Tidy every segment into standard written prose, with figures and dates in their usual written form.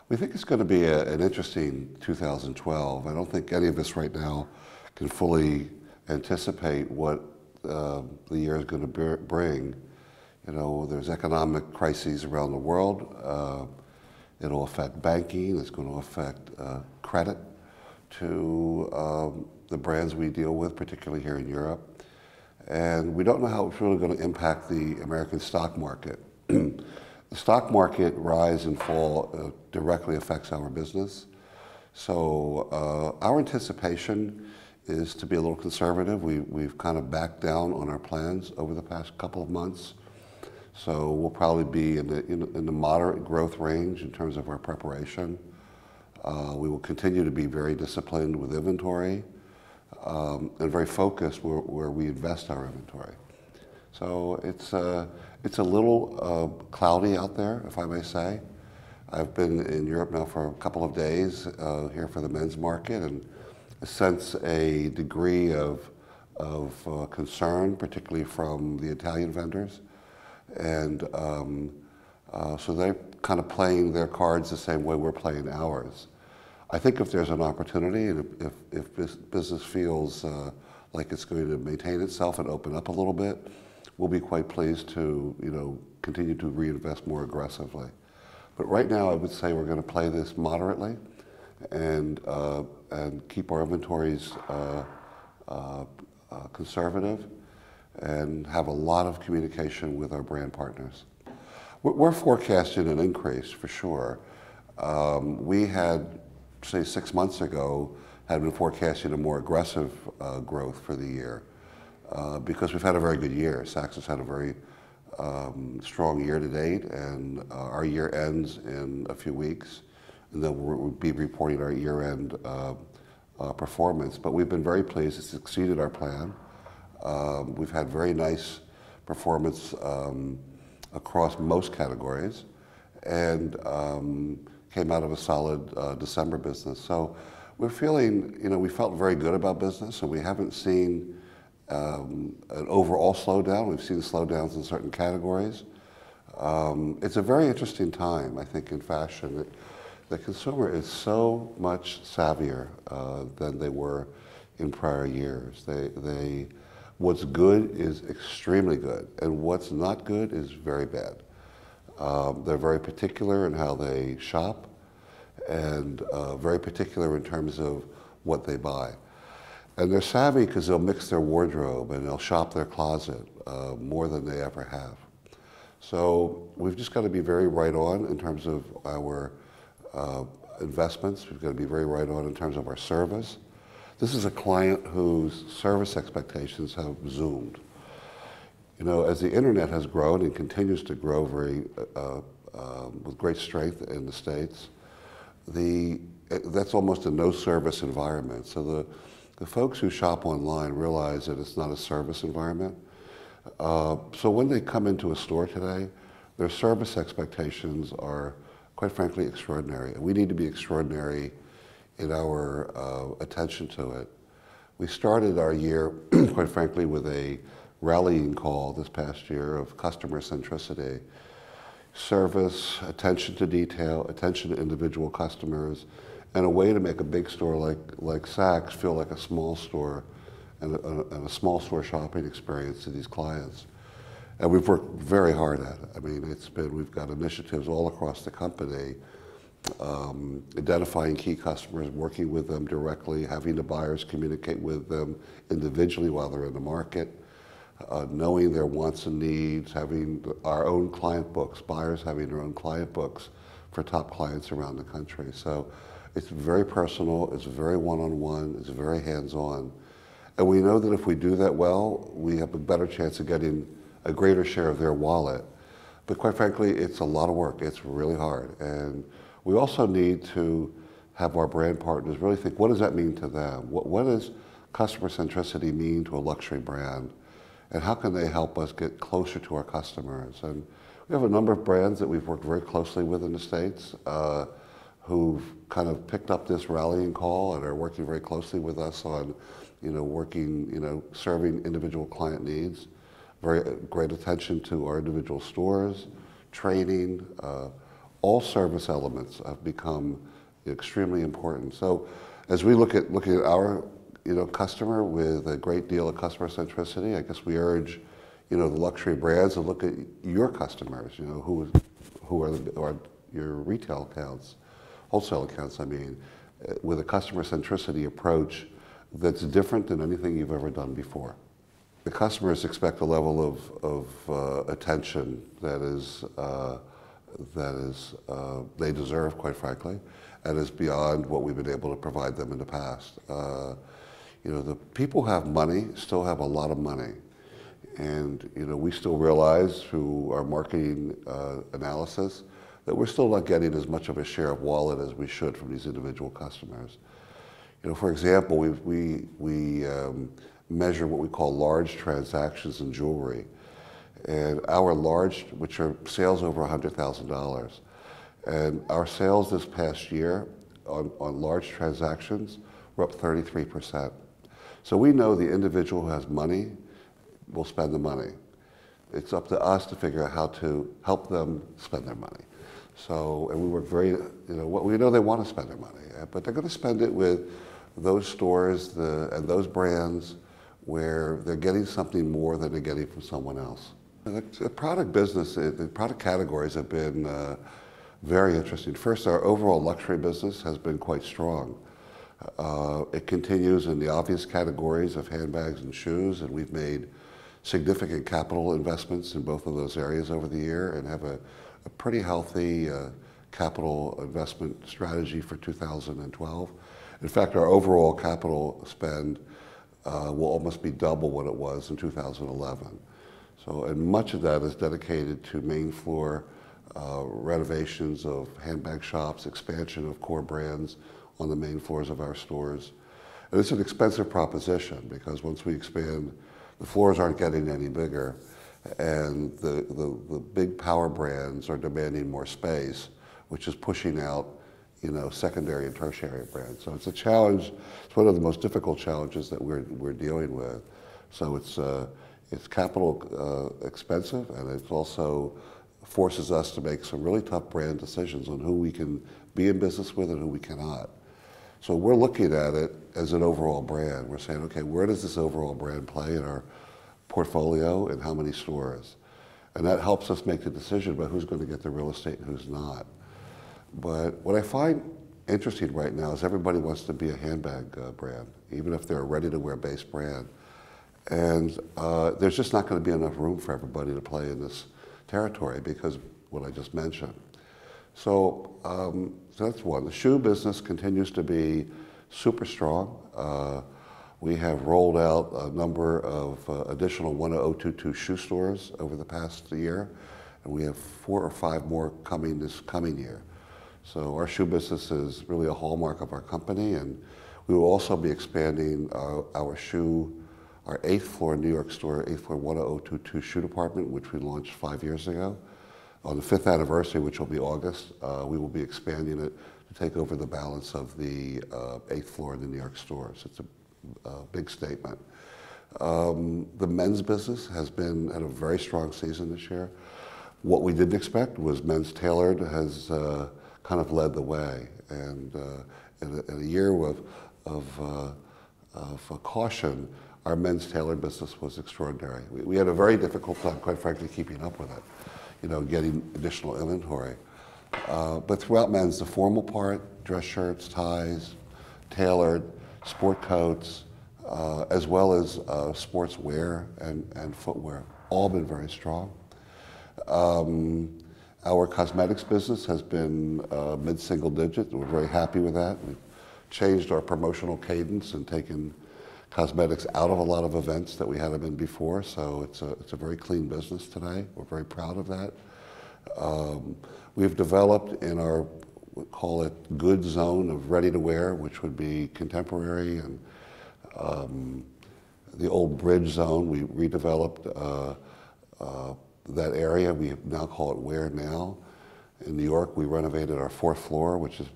We think it's going to be an interesting 2012. I don't think any of us right now can fully anticipate what the year is going to bring. You know, there's economic crises around the world. It'll affect banking. It's going to affect credit to the brands we deal with, particularly here in Europe. And we don't know how it's really going to impact the American stock market. The stock market rise and fall directly affects our business. So our anticipation is to be a little conservative. We've kind of backed down on our plans over the past couple of months. So we'll probably be in the moderate growth range in terms of our preparation. We will continue to be very disciplined with inventory and very focused where we invest our inventory. So it's a little cloudy out there, if I may say. I've been in Europe now for a couple of days here for the men's market, and I sense a degree of concern, particularly from the Italian vendors. And so they're kind of playing their cards the same way we're playing ours. I think if there's an opportunity, and if business feels like it's going to maintain itself and open up a little bit, we'll be quite pleased to continue to reinvest more aggressively. But right now, I would say we're going to play this moderately and keep our inventories conservative and have a lot of communication with our brand partners. We're forecasting an increase for sure. We had, say 6 months ago, had been forecasting a more aggressive growth for the year because we've had a very good year. Saks has had a very strong year to date, and our year ends in a few weeks, and then we'll be reporting our year-end performance. But we've been very pleased. It's exceeded our plan. We've had very nice performance across most categories, and came out of a solid December business. So we're feeling, we felt very good about business, and we haven't seen an overall slowdown. We've seen slowdowns in certain categories. It's a very interesting time, I think, in fashion. The consumer is so much savvier than they were in prior years. What's good is extremely good, and what's not good is very bad. They're very particular in how they shop, and very particular in terms of what they buy. And they're savvy because they'll mix their wardrobe and they'll shop their closet more than they ever have. So we've just got to be very right on in terms of our investments. We've got to be very right on in terms of our service. This is a client whose service expectations have zoomed. As the internet has grown and continues to grow with great strength in the States, that's almost a no-service environment. So the folks who shop online realize that it's not a service environment. So when they come into a store today, their service expectations are, quite frankly, extraordinary. And we need to be extraordinary in our attention to it. We started our year, quite frankly, with a rallying call this past year of customer centricity. Service, attention to detail, attention to individual customers, and a way to make a big store like Saks feel like a small store and a small store shopping experience to these clients. And we've worked very hard at it. I mean, we've got initiatives all across the company, identifying key customers, working with them directly, having the buyers communicate with them individually while they're in the market, knowing their wants and needs, having our own client books, buyers having their own client books for top clients around the country. So it's very personal, it's very one-on-one, it's very hands-on. And we know that if we do that well, we have a better chance of getting a greater share of their wallet. But quite frankly, it's a lot of work. It's really hard. And we also need to have our brand partners really think, what does that mean to them? What does customer centricity mean to a luxury brand? And how can they help us get closer to our customers? And we have a number of brands that we've worked very closely with in the States who've kind of picked up this rallying call and are working very closely with us on, serving individual client needs. Very great attention to our individual stores, training, all service elements have become extremely important. So as we look at our customer with a great deal of customer centricity, I guess we urge the luxury brands to look at your customers, who are your retail accounts, wholesale accounts, I mean, with a customer centricity approach that's different than anything you've ever done before. The customers expect a level of attention that they deserve, quite frankly, and is beyond what we've been able to provide them in the past. The people who have money still have a lot of money. And we still realize through our marketing analysis that we're still not getting as much of a share of wallet as we should from these individual customers. For example, we measure what we call large transactions in jewelry. And our large, which are sales over $100,000. And our sales this past year on large transactions were up 33%. So we know the individual who has money will spend the money. It's up to us to figure out how to help them spend their money. So, and we work very, we know they want to spend their money, but they're going to spend it with those stores and those brands where they're getting something more than they're getting from someone else. The product business, the product categories have been very interesting. First, our overall luxury business has been quite strong. It continues in the obvious categories of handbags and shoes, and we've made significant capital investments in both of those areas over the year and have a pretty healthy capital investment strategy for 2012. In fact, our overall capital spend will almost be double what it was in 2011. So, and much of that is dedicated to main floor renovations of handbag shops, expansion of core brands on the main floors of our stores. And it's an expensive proposition because once we expand, the floors aren't getting any bigger, and the big power brands are demanding more space, which is pushing out, secondary and tertiary brands. So it's a challenge. It's one of the most difficult challenges that we're dealing with. So it's capital expensive, and it also forces us to make some really tough brand decisions on who we can be in business with and who we cannot. So we're looking at it as an overall brand. We're saying, okay, where does this overall brand play in our portfolio and how many stores? And that helps us make the decision about who's going to get the real estate and who's not. But what I find interesting right now is everybody wants to be a handbag brand, even if they're a ready-to-wear base brand. And there's just not going to be enough room for everybody to play in this territory because of what I just mentioned. So that's one. The shoe business continues to be super strong. We have rolled out a number of additional 10022 shoe stores over the past year, and we have 4 or 5 more coming this coming year. So our shoe business is really a hallmark of our company, and we will also be expanding our 8th floor New York store, 8th floor 10022 shoe department, which we launched 5 years ago. On the 5th anniversary, which will be August, we will be expanding it to take over the balance of the 8th floor in the New York stores. It's a big statement. The men's business has had a very strong season this year. What we didn't expect was men's tailored has kind of led the way. And in a year of caution, our men's tailored business was extraordinary. We had a very difficult time, quite frankly, keeping up with it, getting additional inventory. But throughout men's, the formal part, dress shirts, ties, tailored, sport coats, as well as sportswear and footwear, all been very strong. Our cosmetics business has been mid-single digit. We're very happy with that. We've changed our promotional cadence and taken cosmetics out of a lot of events that we had them in before, so it's a very clean business today. We're very proud of that. We've developed in our, we call it good zone of ready-to-wear, which would be contemporary and the old bridge zone. We redeveloped that area. We now call it Wear Now. In New York, we renovated our 4th floor, which has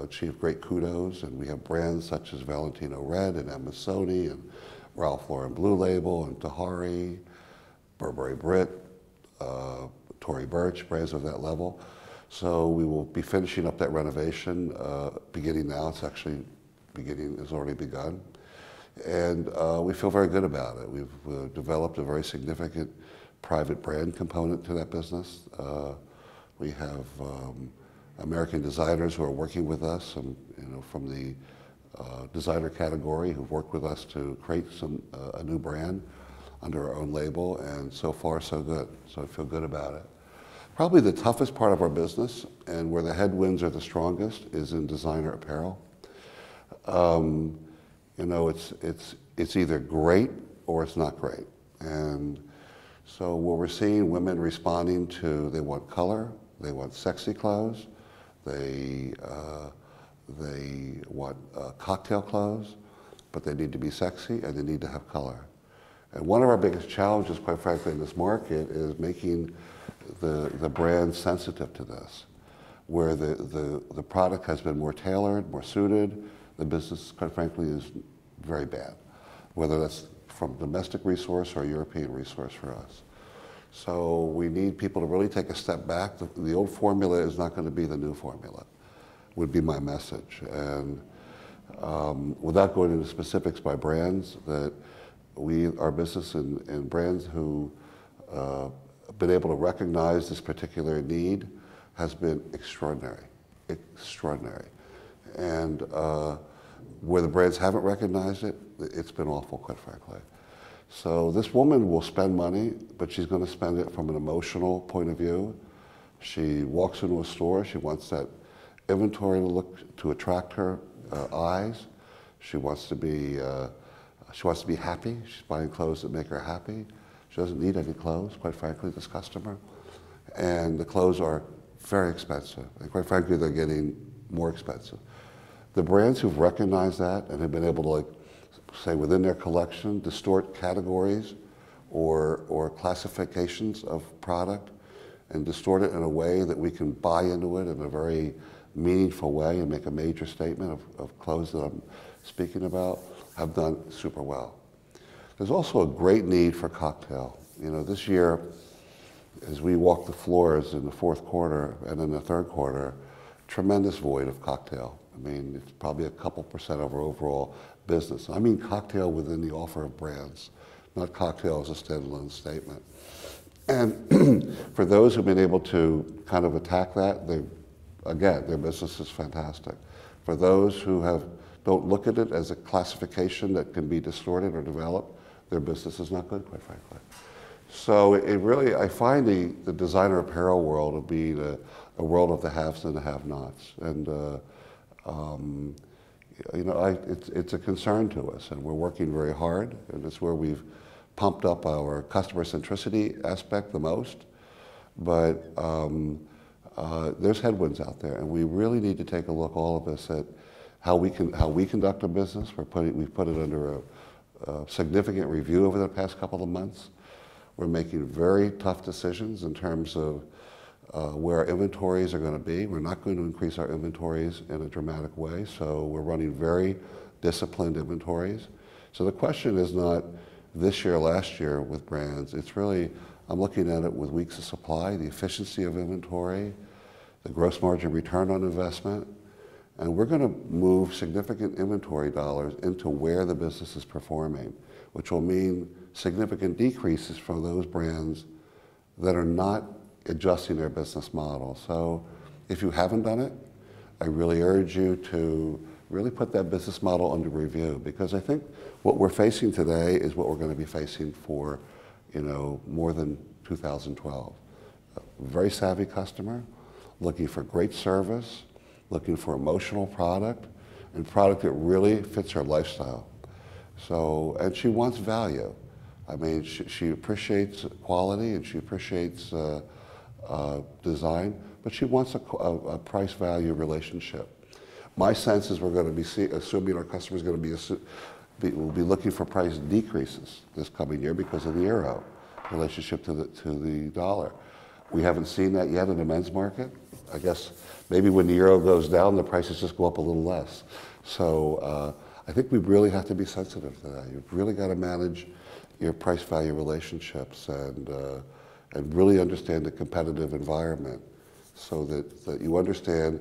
achieved great kudos, and we have brands such as Valentino Red and Emma Sony and Ralph Lauren Blue Label and Tahari, Burberry Brit, Tory Burch, brands of that level. So we will be finishing up that renovation beginning now. It's actually has already begun. And we feel very good about it. We've developed a very significant private brand component to that business. We have American designers who are working with us, and, from the designer category, who've worked with us to create a new brand under our own label, and so far so good. So I feel good about it. Probably the toughest part of our business, and where the headwinds are the strongest, is in designer apparel. It's either great or it's not great. And so what we're seeing, women responding to, they want color, they want sexy clothes, they want cocktail clothes, but they need to be sexy and they need to have color. And one of our biggest challenges, quite frankly, in this market is making the brand sensitive to this, where the product has been more tailored, more suited. The business, quite frankly, is very bad, whether that's from domestic resource or European resource for us. So we need people to really take a step back. The old formula is not going to be the new formula, would be my message. And without going into specifics by brands, that our business and brands who have been able to recognize this particular need has been extraordinary, extraordinary. And where the brands haven't recognized it, it's been awful, quite frankly. So this woman will spend money, but she's going to spend it from an emotional point of view. She walks into a store, she wants that inventory to attract her eyes. She wants to be happy. She's buying clothes that make her happy. She doesn't need any clothes, quite frankly, this customer. And the clothes are very expensive. And quite frankly, they're getting more expensive. The brands who've recognized that and have been able to, say, within their collection, distort categories or classifications of product and distort it in a way that we can buy into it in a very meaningful way and make a major statement of clothes that I'm speaking about, have done super well. There's also a great need for cocktail. This year, as we walk the floors in the fourth quarter and in the third quarter, tremendous void of cocktail. I mean, it's probably a couple % of our overall business. I mean cocktail within the offer of brands, not cocktail as a standalone statement. And for those who've been able to kind of attack that, again, their business is fantastic. For those who don't look at it as a classification that can be distorted or developed, their business is not good, quite frankly. So I find the designer apparel world to be a world of the haves and the have-nots. And it's a concern to us, and we're working very hard, and it's where we've pumped up our customer centricity aspect the most. But there's headwinds out there, and we really need to take a look, all of us, at how we conduct a business. We've put it under a significant review over the past couple of months. We're making very tough decisions in terms of where our inventories are going to be. We're not going to increase our inventories in a dramatic way, so we're running very disciplined inventories. So the question is not this year, last year with brands. It's really, I'm looking at it with weeks of supply, the efficiency of inventory, the gross margin return on investment, and we're going to move significant inventory dollars into where the business is performing, which will mean significant decreases for those brands that are not adjusting their business model. So if you haven't done it, I really urge you to really put that business model under review, because I think what we're facing today is what we're going to be facing for more than 2012. A very savvy customer, looking for great service, looking for emotional product, and product that really fits her lifestyle. So, and she wants value. I mean, she appreciates quality and she appreciates design, but she wants a price-value relationship. My sense is we're going to be assuming our customers are going to will be looking for price decreases this coming year because of the euro relationship to the dollar. We haven't seen that yet in the men's market. I guess maybe when the euro goes down, the prices just go up a little less. So I think we really have to be sensitive to that. You've really got to manage your price-value relationships and really understand the competitive environment so that you understand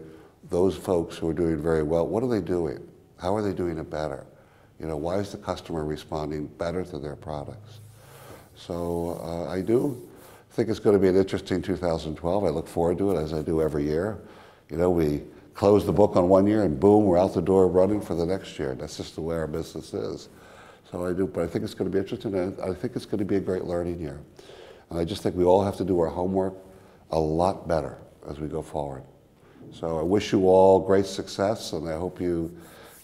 those folks who are doing very well, what are they doing? How are they doing it better? You know, why is the customer responding better to their products? So I do think it's going to be an interesting 2012. I look forward to it, as I do every year. You know, we close the book on one year and boom, we're out the door running for the next year. That's just the way our business is. So I do, but I think it's going to be interesting, and I think it's going to be a great learning year. And I just think we all have to do our homework a lot better as we go forward. So I wish you all great success, and I hope you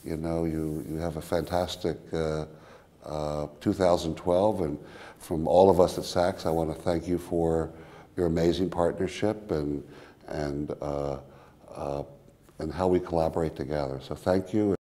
have a fantastic 2012. And from all of us at Saks, I want to thank you for your amazing partnership and how we collaborate together. So thank you.